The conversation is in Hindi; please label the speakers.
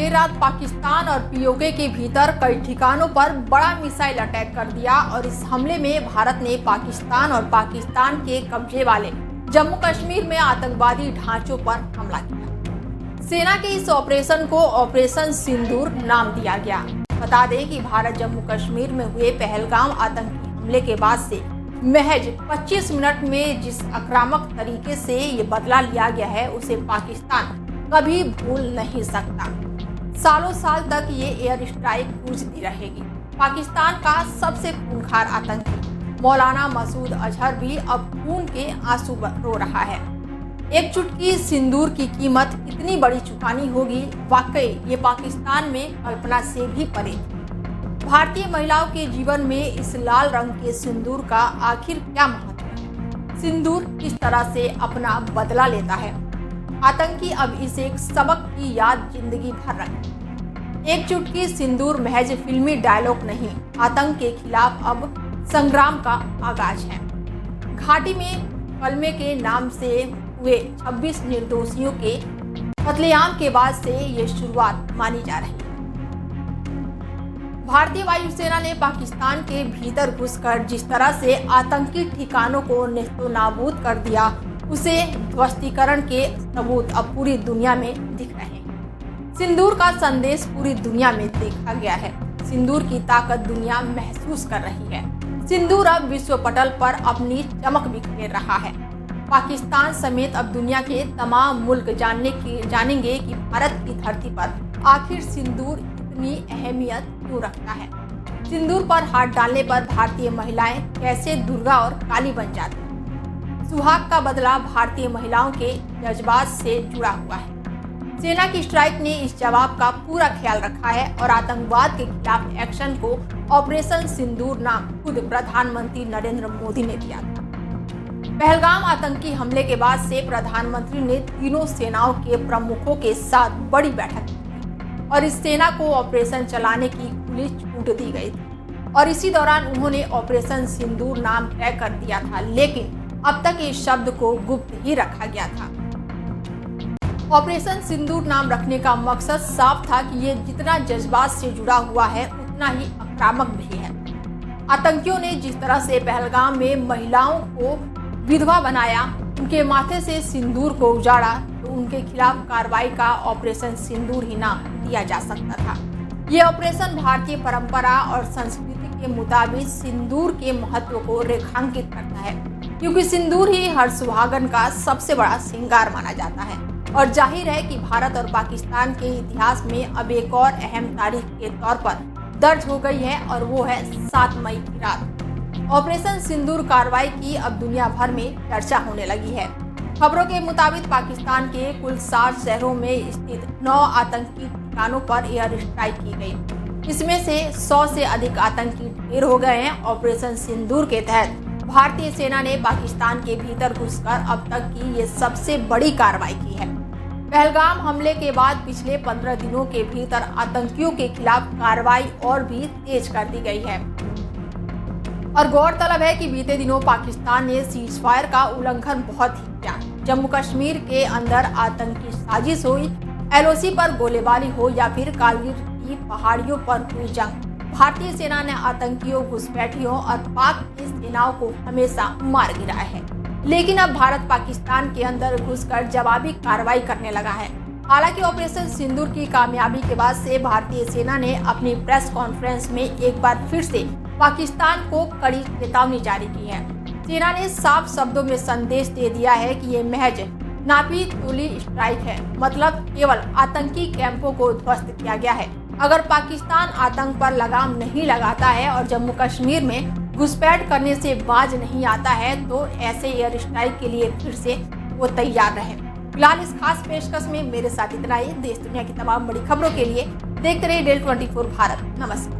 Speaker 1: देर रात पाकिस्तान और पीओके के भीतर कई ठिकानों पर बड़ा मिसाइल अटैक कर दिया और इस हमले में भारत ने पाकिस्तान और पाकिस्तान के कब्जे वाले जम्मू कश्मीर में आतंकवादी ढांचों पर हमला किया। सेना के इस ऑपरेशन को ऑपरेशन सिंदूर नाम दिया गया। बता दें कि भारत जम्मू कश्मीर में हुए पहलगाम आतंकी हमले के बाद से महज 25 मिनट में जिस आक्रामक तरीके से ये बदला लिया गया है उसे पाकिस्तान कभी भूल नहीं सकता। सालों साल तक ये एयर स्ट्राइक गूंजती रहेगी। पाकिस्तान का सबसे खूंखार आतंकी मौलाना मसूद अजहर भी अब खून के आंसू रो रहा है। एक चुटकी सिंदूर की कीमत इतनी बड़ी चुकानी होगी, वाकई ये पाकिस्तान में कल्पना से भी परे थी। भारतीय महिलाओं के जीवन में इस लाल रंग के सिंदूर का आखिर क्या महत्व है? सिंदूर किस तरह से अपना बदला लेता है? आतंकी अब इसे एक सबक की याद जिंदगी भर रखे। एक चुटकी सिंदूर महज फिल्मी डायलॉग नहीं, आतंक के खिलाफ अब संग्राम का आगाज है। घाटी में कलमे के नाम से हुए 26 निर्दोषियों के कत्लेआम के बाद से ये शुरुआत मानी जा रही है। भारतीय वायुसेना ने पाकिस्तान के भीतर घुसकर जिस तरह से आतंकी ठिकानों को नेस्तनाबूद कर दिया, उसे ध्वस्तीकरण के सबूत अब पूरी दुनिया में दिख रहे हैं। सिंदूर का संदेश पूरी दुनिया में देखा गया है। सिंदूर की ताकत दुनिया महसूस कर रही है। सिंदूर अब विश्व पटल पर अपनी चमक बिखेर रहा है। पाकिस्तान समेत अब दुनिया के तमाम मुल्क जानेंगे कि भारत की धरती पर आखिर सिंदूर इतनी अहमियत क्यों रखता है। सिंदूर पर हाथ डालने पर भारतीय महिलाएं कैसे दुर्गा और काली बन जाती हैं। सुहाग का बदला भारतीय महिलाओं के जज्बात से जुड़ा हुआ है। सेना की स्ट्राइक ने इस जवाब का पूरा ख्याल रखा है और आतंकवाद के खिलाफ एक्शन को ऑपरेशन सिंदूर नाम खुद प्रधानमंत्री नरेंद्र मोदी ने दिया था। पहलगाम आतंकी हमले के बाद से प्रधानमंत्री ने तीनों सेनाओं के प्रमुखों के साथ बड़ी बैठक की और इस सेना को ऑपरेशन चलाने की खुली छूट दी गई थी और इसी दौरान उन्होंने ऑपरेशन सिंदूर नाम तय कर दिया था, लेकिन अब तक इस शब्द को गुप्त ही रखा गया था। ऑपरेशन सिंदूर नाम रखने का मकसद साफ था कि ये जितना जज्बात से जुड़ा हुआ है उतना ही आक्रामक भी है। आतंकियों ने जिस तरह से पहलगाम में महिलाओं को विधवा बनाया, उनके माथे से सिंदूर को उजाड़ा, तो उनके खिलाफ कार्रवाई का ऑपरेशन सिंदूर ही नाम दिया जा सकता था। ये ऑपरेशन भारतीय परंपरा और संस्कृति के मुताबिक सिंदूर के महत्व को रेखांकित करता है, क्योंकि सिंदूर ही हर सुहागन का सबसे बड़ा श्रृंगार माना जाता है। और जाहिर है कि भारत और पाकिस्तान के इतिहास में अब एक और अहम तारीख के तौर पर दर्ज हो गई है और वो है 7 मई की रात। ऑपरेशन सिंदूर कार्रवाई की अब दुनिया भर में चर्चा होने लगी है। खबरों के मुताबिक पाकिस्तान के कुल 60 शहरों में स्थित 9 आतंकी ठिकानों पर एयर स्ट्राइक की गई। इसमें से 100 से अधिक आतंकी ढेर हो गए हैं। ऑपरेशन सिंदूर के तहत भारतीय सेना ने पाकिस्तान के भीतर घुसकर अब तक की ये सबसे बड़ी कार्रवाई की है। पहलगाम हमले के बाद पिछले 15 दिनों के भीतर आतंकियों के खिलाफ कार्रवाई और भी तेज कर दी गई है। और गौरतलब है कि बीते दिनों पाकिस्तान ने सीज फायर का उल्लंघन बहुत ही किया। जम्मू कश्मीर के अंदर आतंकी साजिश हुई, LOC पर गोलीबारी हो या फिर कारगिल की पहाड़ियों पर हुई जंग, भारतीय सेना ने आतंकियों, घुसपैठियों और पाक की सेनाओं को हमेशा मार गिराया है। लेकिन अब भारत पाकिस्तान के अंदर घुसकर जवाबी कार्रवाई करने लगा है। हालांकि ऑपरेशन सिंदूर की कामयाबी के बाद से भारतीय सेना ने अपनी प्रेस कॉन्फ्रेंस में एक बार फिर से पाकिस्तान को कड़ी चेतावनी जारी की है। सेना ने साफ शब्दों में संदेश दे दिया है कि ये महज नापी तोली स्ट्राइक है, मतलब केवल आतंकी कैंपों को ध्वस्त किया गया है। अगर पाकिस्तान आतंक पर लगाम नहीं लगाता है और जम्मू कश्मीर में घुसपैठ करने से बाज नहीं आता है, तो ऐसे एयर स्ट्राइक के लिए फिर से वो तैयार रहे। फिलहाल इस खास पेशकश में मेरे साथ इतना ही। देश दुनिया की तमाम बड़ी खबरों के लिए देखते रहिए डेल 24 भारत। नमस्कार।